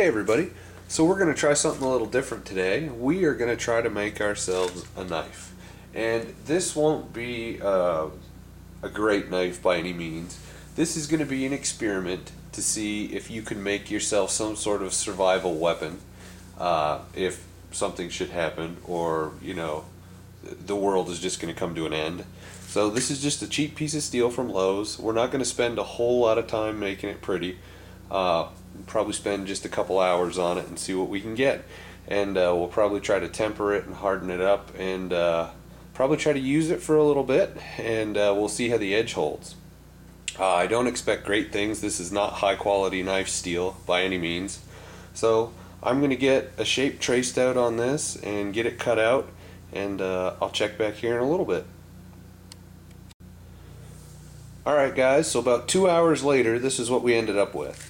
Hey everybody, so we're going to try something a little different today. We are going to try to make ourselves a knife. And this won't be a great knife by any means. This is going to be an experiment to see if you can make yourself some sort of survival weapon if something should happen, or the world is just going to come to an end. So this is just a cheap piece of steel from Lowe's. We're not going to spend a whole lot of time making it pretty. Probably spend just a couple hours on it and see what we can get, and we'll probably try to temper it and harden it up, and probably try to use it for a little bit, and we'll see how the edge holds. I don't expect great things. This is not high quality knife steel by any means, so I'm going to get a shape traced out on this and get it cut out, and I'll check back here in a little bit. Alright guys, so about 2 hours later, this is what we ended up with.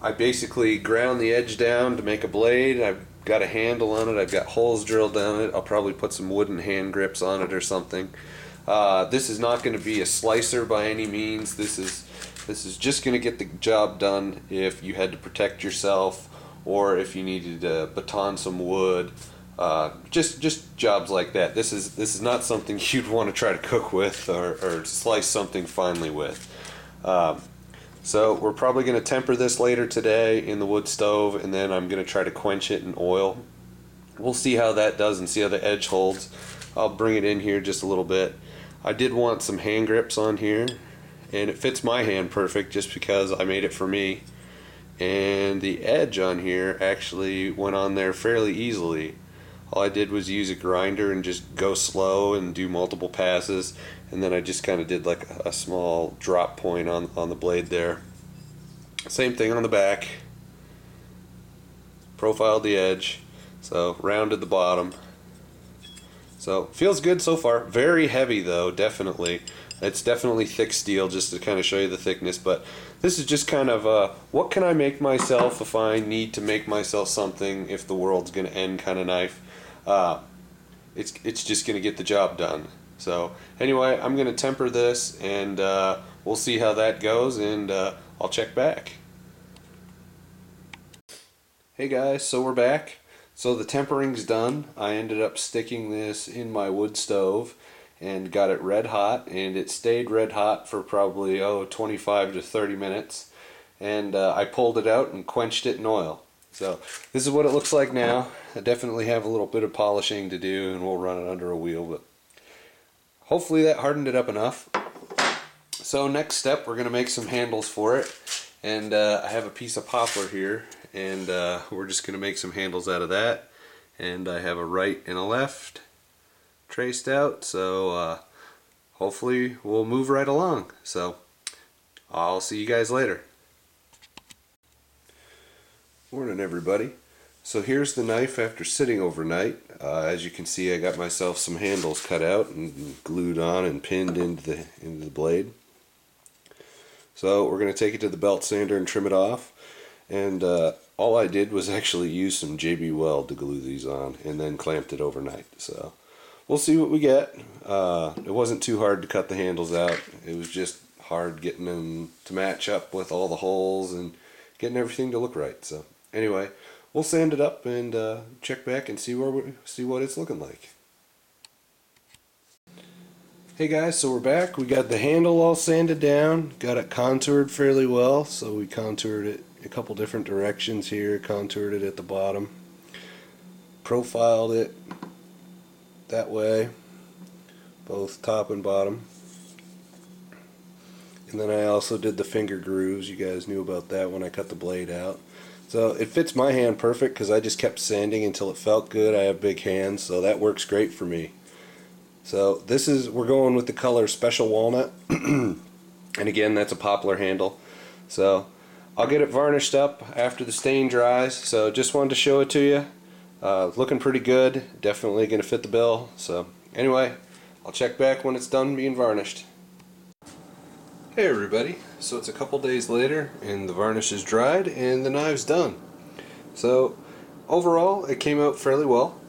I basically ground the edge down to make a blade. I've got a handle on it, I've got holes drilled down it. I'll probably put some wooden hand grips on it or something. This is not going to be a slicer by any means. This is just going to get the job done if you had to protect yourself, or if you needed to baton some wood. Just jobs like that. This is not something you'd want to try to cook with, or slice something finely with. So we're probably going to temper this later today in the wood stove, and then I'm going to try to quench it in oil. We'll see how that does and see how the edge holds. I'll bring it in here just a little bit. I did want some hand grips on here, and it fits my hand perfect just because I made it for me. And the edge on here actually went on there fairly easily. All I did was use a grinder and just go slow and do multiple passes, and then I just kind of did like a small drop point on the blade there. Same thing on the back. Profiled the edge, so rounded the bottom. So feels good so far. Very heavy though, definitely. It's definitely thick steel, just to kind of show you the thickness, but this is just kind of what can I make myself if I need to make myself something if the world's going to end kind of knife. It's just going to get the job done. So anyway, I'm going to temper this, and we'll see how that goes, and I'll check back. Hey guys, so we're back. So the tempering's done. I ended up sticking this in my wood stove and got it red hot, and it stayed red hot for probably 25 to 30 minutes, and I pulled it out and quenched it in oil. So this is what it looks like now. I definitely have a little bit of polishing to do, and we'll run it under a wheel, but hopefully that hardened it up enough. So next step, we're going to make some handles for it, and I have a piece of poplar here, and we're just going to make some handles out of that. And I have a right and a left traced out, so hopefully we'll move right along. So I'll see you guys later. Morning everybody. So here's the knife after sitting overnight. As you can see, I got myself some handles cut out and glued on and pinned into the blade. So we're going to take it to the belt sander and trim it off, and all I did was actually use some JB Weld to glue these on, and then clamped it overnight. So we'll see what we get. It wasn't too hard to cut the handles out. It was just hard getting them to match up with all the holes and getting everything to look right. So anyway, we'll sand it up and check back and see what it's looking like. Hey guys, so we're back. We got the handle all sanded down, got it contoured fairly well. So we contoured it a couple different directions here, contoured it at the bottom, profiled it that way, both top and bottom. And then I also did the finger grooves. You guys knew about that when I cut the blade out. So it fits my hand perfect because I just kept sanding until it felt good. I have big hands, so that works great for me. So we're going with the color Special Walnut, and again, that's a poplar handle. So I'll get it varnished up after the stain dries. So just wanted to show it to you. Looking pretty good. Definitely going to fit the bill. So anyway, I'll check back when it's done being varnished. Hey everybody, so it's a couple days later, and the varnish is dried and the knive's done. So overall it came out fairly well,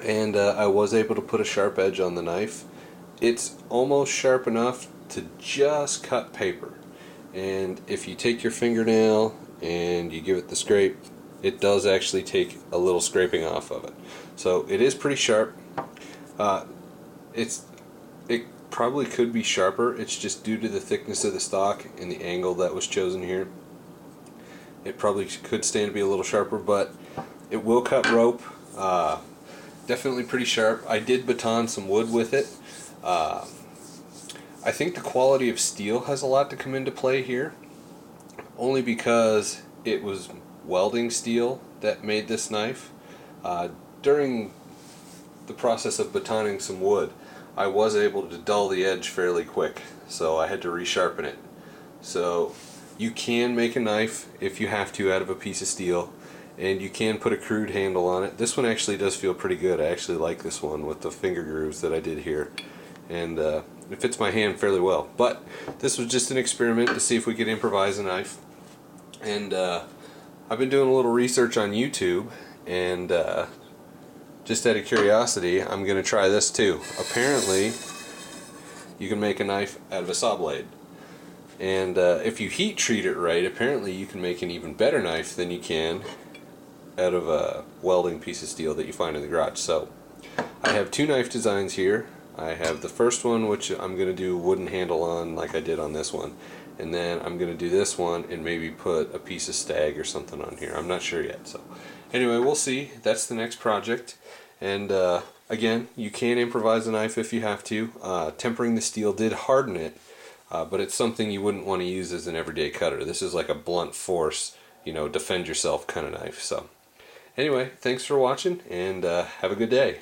and I was able to put a sharp edge on the knife. It's almost sharp enough to just cut paper, and if you take your fingernail and you give it the scrape, it does actually take a little scraping off of it. So it is pretty sharp. It probably could be sharper. It's just due to the thickness of the stock and the angle that was chosen here. It probably could stand to be a little sharper, but it will cut rope. Definitely pretty sharp. I did baton some wood with it. I think the quality of steel has a lot to come into play here, only because it was welding steel that made this knife. During the process of batoning some wood, I was able to dull the edge fairly quick, so I had to resharpen it. So you can make a knife if you have to out of a piece of steel, and you can put a crude handle on it. This one actually does feel pretty good. I actually like this one with the finger grooves that I did here, and it fits my hand fairly well. But this was just an experiment to see if we could improvise a knife, and I've been doing a little research on YouTube, and just out of curiosity, I'm going to try this too. Apparently, you can make a knife out of a saw blade. And if you heat treat it right, apparently you can make an even better knife than you can out of a welding piece of steel that you find in the garage. So, I have two knife designs here. I have the first one, which I'm going to do wooden handle on like I did on this one. And then I'm going to do this one and maybe put a piece of stag or something on here. I'm not sure yet. So, anyway, we'll see. That's the next project. And again, you can improvise a knife if you have to. Tempering the steel did harden it, but it's something you wouldn't want to use as an everyday cutter. This is like a blunt force, defend yourself kind of knife. So, anyway, thanks for watching, and have a good day.